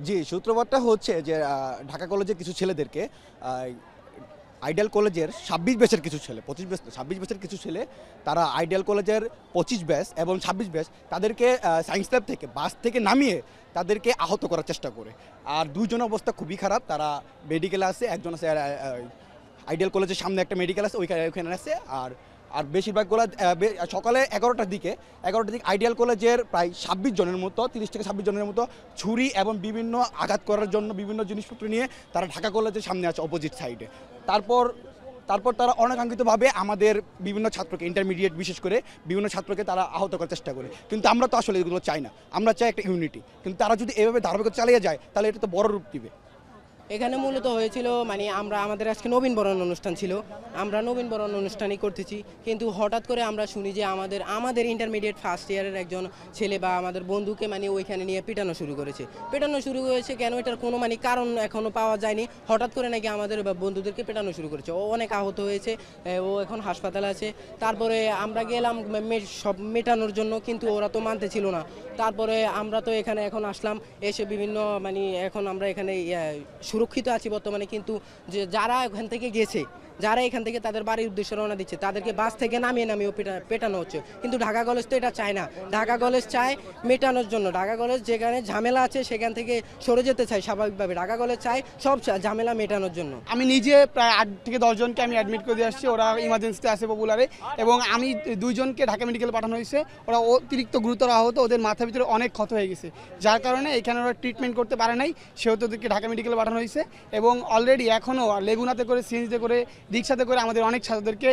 জি, সূত্রপাতটা হচ্ছে যে ঢাকা কলেজের কিছু ছেলেদেরকে আ আইডিয়াল কলেজের ২৬ ব্যাচের কিছু ছেলে, ২৫ ব্যাচ না ২৬ ব্যাচের কিছু ছেলে তারা আইডিয়াল কলেজের ২৫ ব্যাচ এবং ২৬ ব্যাচ তাদেরকে সায়েন্স ল্যাব থেকে বাস থেকে নামিয়ে তাদেরকে আহত করার চেষ্টা করে। আর ২ জনের অবস্থা খুবই খারাপ, তারা মেডিকেলে আছে, একজন আছে আইডিয়াল কলেজের সামনে একটা মেডিকেল আছে ওইখানে আছে। আর আর বেশিরভাগগুলো সকালে ১১টার দিকে আইডিয়াল কলেজের প্রায় ২৬ জনের মতো ৩০ থেকে ২৬ জনের মতো ছুরি এবং বিভিন্ন আঘাত করার জন্য বিভিন্ন জিনিসপত্র নিয়ে তারা ঢাকা কলেজের সামনে আছে অপোজিট সাইডে। তারপর তারপর তারা অনাকাঙ্ক্ষিতভাবে আমাদের বিভিন্ন ছাত্রকে, ইন্টারমিডিয়েট বিশেষ করে বিভিন্ন ছাত্রকে তারা আহত করার চেষ্টা করে। কিন্তু আমরা তো আসলে এগুলো চাই না, আমরা চাই একটা ইউনিটি। কিন্তু তারা যদি এভাবে ধারাবাহিকতা চালিয়ে যায় তাহলে এটা তো বড় রূপ দিবে। এখানে মূলত হয়েছিল আমাদের আজকে নবীনবরণ অনুষ্ঠান ছিল, আমরা নবীনবরণ অনুষ্ঠানই করতেছি, কিন্তু হঠাৎ করে আমরা শুনি যে আমাদের ইন্টারমিডিয়েট ফার্স্ট ইয়ারের একজন ছেলে বা আমাদের বন্ধুকে ওইখানে নিয়ে পিটানো শুরু করেছে। কেন এটার কোনো কারণ এখনও পাওয়া যায়নি। হঠাৎ করে নাকি আমাদের বন্ধুদেরকে পেটানো শুরু করেছে, ও অনেক আহত হয়েছে, ও এখন হাসপাতালে আছে। তারপরে আমরা গেলাম সব মেটানোর জন্য, কিন্তু ওরা তো মানতে ছিল না। তারপরে আমরা তো এখানে এখন আসলাম, এসে বিভিন্ন এখন আমরা এখানে সুরক্ষিত আছি বর্তমানে। কিন্তু যে যারা এখান থেকে গেছে, যারা এখান থেকে তাদের বাড়ির উদ্দেশ্যে রওনা দিচ্ছে, তাদেরকে বাস থেকে নামিয়ে পেটানো হচ্ছে। কিন্তু ঢাকা কলেজ তো এটা চায় না, ঢাকা কলেজ চায় মেটানোর জন্য। ঢাকা কলেজ যেখানে ঝামেলা আছে সেখান থেকে সরে যেতে চায় স্বাভাবিকভাবে। ঢাকা কলেজ চায় সব ঝামেলা মেটানোর জন্য। আমি নিজে প্রায় 8 থেকে 10 জনকে আমি অ্যাডমিট করে দিয়ে আসছি, ওরা ইমার্জেন্সিতে আছে পপুলারে, এবং আমি 2 জনকে ঢাকা মেডিকেল পাঠানো হয়েছে। ওরা অতিরিক্ত গুরুতর আহত, ওদের মাথার ভিতরে অনেক ক্ষত হয়ে গেছে, যার কারণে এখানে ওরা ট্রিটমেন্ট করতে পারে নাই, সেহেতু ওদেরকে ঢাকা মেডিকেলে পাঠানো হয়েছে। এবং অলরেডি এখনও লেগুনাতে করে, সিএনজিতে করে, রিক্সাতে করে আমাদের অনেক ছাত্রদেরকে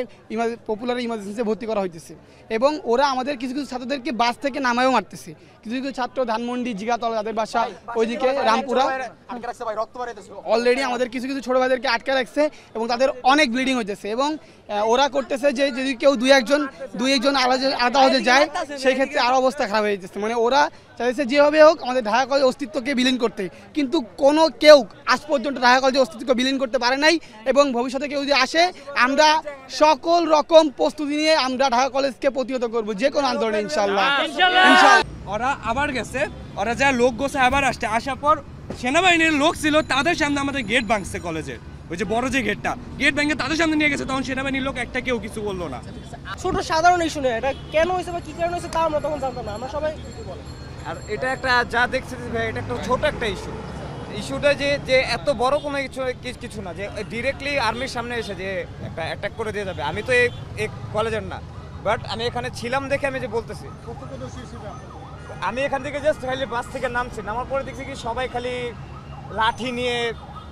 পপুলার ইমার্জেন্সিতে ভর্তি করা হইতেছে। এবং ওরা আমাদের কিছু কিছু ছাত্রদেরকে বাস থেকে নামায়ও মারতেছে। কিছু কিছু ছাত্র ধানমন্ডি, জিগাতলা, যাদের বাসা ওইদিকে রামপুরা, অলরেডি আমাদের কিছু কিছু ছোটো ভাইদেরকে আটকে রাখছে এবং তাদের অনেক ব্লিডিং হইতেছে। এবং ওরা করতেছে যে যদি কেউ দুই একজন আলাদা হতে যায়, সেই ক্ষেত্রে আরও অবস্থা খারাপ হয়ে যেতেছে। ওরা চাইছে যেভাবে হোক আমাদের ঢাকা কলেজের অস্তিত্বকে বিলীন করতে, কিন্তু কেউ আজ পর্যন্ত ঢাকা কলেজের অস্তিত্বকে বিলীন করতে পারে নাই। এবং ভবিষ্যতে কেউ যদি আসে, আমরা সকল রকম প্রস্তুতি নিয়ে আমরা ঢাকা কলেজকে প্রতিহত করব, যে কোনো আন্দোলনে ইনশাল্লাহ। ওরা আবার গেছে, ওরা যা লোক গোছে আবার আসার পর সেনাবাহিনীর লোক ছিল, তাদের সামনে আমাদের গেট ভাঙছে কলেজের, ওই যে বড় যে গেট ভেঙে তাদের সামনে নিয়ে গেছে। তখন সেনাবাহিনীর লোক একটা কেউ কিছু বললো না। ছোট সাধারণ ইস্যু নেই, এটা কেন হয়েছে বা কি কারণে হয়েছে তা আমরা তখন জানতাম না, আমরা সবাই বলে। আর এটা একটা যা দেখছি এটা একটা ছোট একটা ইস্যুটা যে এত বড় কোনো কিছু না, যে ডিরেক্টলি আর্মির সামনে এসে যে একটা অ্যাটাক করে দিয়ে যাবে। আমি তো এই কলেজের না, বাট আমি এখানে ছিলাম দেখে আমি যে বলতেছি, আমি এখান থেকে জাস্ট খালি বাস থেকে নামার পরে দেখছি কি সবাই খালি লাঠি নিয়ে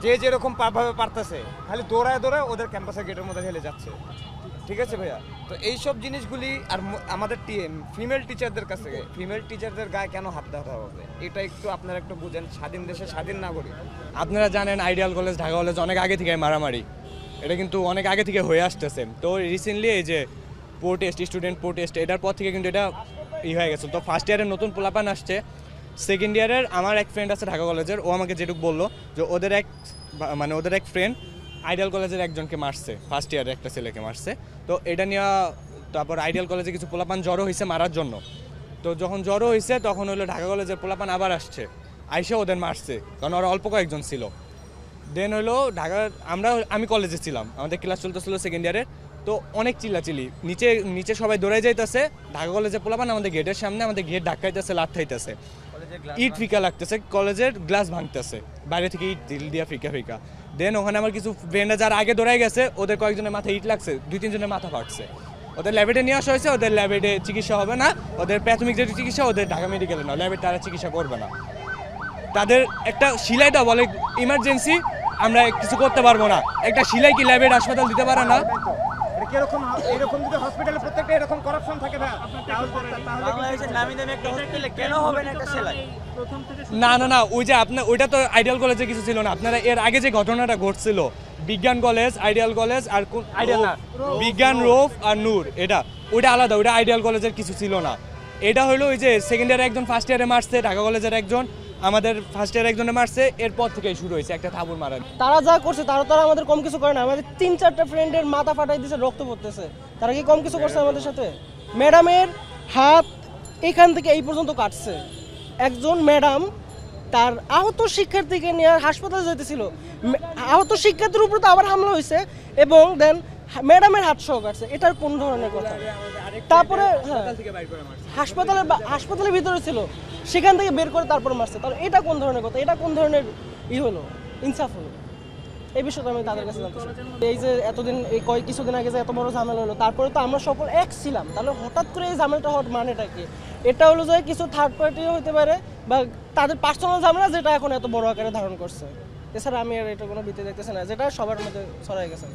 যে যেরকম ভাবে পারতেছে খালি দৌড়ায় ওদের ক্যাম্পাসের গেটের মধ্যে ঢেলে যাচ্ছে। ঠিক আছে ভাইয়া, তো এইসব জিনিসগুলি আর আমাদের ফিমেল টিচারদের কাছে, ফিমেল টিচারদের গায়ে কেন হাত দেওয়া হবে, এটা আপনারা একটু বুঝেন। স্বাধীন দেশে স্বাধীন নাগরিক। আপনারা জানেন আইডিয়াল কলেজ, ঢাকা কলেজ অনেক আগে থেকে মারামারি, এটা কিন্তু অনেক আগে থেকে হয়ে আসতেছে। তো রিসেন্টলি এই যে স্টুডেন্ট প্রোটেস্ট, এটার পর থেকে কিন্তু এটা হয়ে গেছে। তো ফার্স্ট ইয়ারের নতুন পোলাপান আসছে, সেকেন্ড ইয়ারের আমার এক ফ্রেন্ড আছে ঢাকা কলেজের, ও আমাকে যেটুকু বললো যে ওদের এক ফ্রেন্ড আইডিয়াল কলেজের একজনকে মারছে, ফার্স্ট ইয়ারের একটা ছেলেকে মারছে। তো এটা নিয়ে তারপর আইডিয়াল কলেজে কিছু পোলাপান জড়ো হয়েছে মারার জন্য। তো যখন জড়ো হয়েছে তখন হলো ঢাকা কলেজের পোলাপান আবার আসছে, আইসে ওদের মারছে, কারণ ওরা অল্প কয়েকজন ছিল। দেন হলো আমি কলেজে ছিলাম, আমাদের ক্লাস চলতেছিল সেকেন্ড ইয়ারের। তো অনেক চিল্লাচিল্লি, নিচে সবাই দৌড়াই যাইতেছে, ঢাকা কলেজে পোলাপান আমাদের গেটের সামনে আমাদের গেট ধাক্কাইতেছে, লাথাইতেছে, ইট ফিকা লাগতেছে, কলেজের গ্লাস ভাঙতেছে বাইরে থেকে, ইট দিয়া ফিকা। দেন ওখানে আমার কিছু ফ্রেন্ডরা যারা আগে দৌড়াই গেছে, ওদের কয়েকজনের মাথায় ইট লাগছে, 2-3 জনের মাথা ফাটছে। ওদের ল্যাবেটে নিয়ে আসা হয়েছে, ওদের ল্যাবেটে চিকিৎসা হবে না, ওদের প্রাথমিক যে চিকিৎসা ওদের ঢাকা মেডিকেলে না, ল্যাবে তারা চিকিৎসা করবে না। তাদের একটা সিলাইটা বলে ইমার্জেন্সি, আমরা কিছু করতে পারবো না। একটা সিলাই কি ল্যাবের হাসপাতাল দিতে পারে না? এরকম যদি হসপিটালে প্রত্যেকটা এরকম করাপশন থাকে না, বাংলাদেশের নামি দামি একটা হসপিটালে কেন হবে না একটা সেলাই? না, ওই যে আপনার ওইটা তো আইডিয়াল কলেজে কিছু ছিল না। আপনারা এর আগে যে ঘটনাটা ঘটছিল, বিজ্ঞান কলেজ, আইডিয়াল কলেজ, আর কোন আইডিয়াল না, বিজ্ঞান, রোফ আর নূর, ওইটা আলাদা, ওইটা আইডিয়াল কলেজের কিছু ছিল না। এটা হলো ওই যে সেকেন্ড ইয়ারে একজন ফার্স্ট ইয়ারে মারছে, ঢাকা কলেজের একজন আমাদের ফার্স্ট ইয়ার একজনে মারছে, এরপর থেকেই শুরু হয়েছে একটা থাবুর মারা। তারা যা করছে তারা আমাদের কম কিছু করে না, আমাদের 3-4টা ফ্রেন্ডের মাথা ফাটাই দিয়েছে, রক্ত পড়তেছে, তারা কি কম কিছু করছে আমাদের সাথে? ম্যাডামের হাত এখান থেকে এই পর্যন্ত কাটছে, একজন ম্যাডাম তার আহত শিক্ষার্থীকে নিয়ে হাসপাতালে যেতেছিল, আহত শিক্ষার্থীর উপর তো আবার হামলা হয়েছে এবং দেন ম্যাডামের হাত সহ কাটছে, এটার কোন ধরনের কথা? তারপরে হাসপাতালের ভিতরে ছিল, সেখান থেকে বের করে তারপর মারছে, তাহলে এটা কোন ধরনের কথা? এটা কোন ধরনের হলো ইনসাফ হলো? এই বিষয়টা আমি তাদের কাছে জানতে চাই। এই যে এতদিন এই কিছুদিন আগে যে এত বড় ঝামেলা হলো, তারপরে তো আমরা সকল এক ছিলাম, তাহলে হঠাৎ করে এই ঝামেলাটা হওয়ার মানেটা কি? এটা হলো যে কিছু থার্ড পার্টিও হতে পারে বা তাদের পার্সোনাল ঝামেলা, যেটা এখন এত বড় আকারে ধারণ করছে। এছাড়া আমি আর এটা কোনো ভিত্তি দেখতেছি না, যেটা সবার মধ্যে ছড়াই গেছে।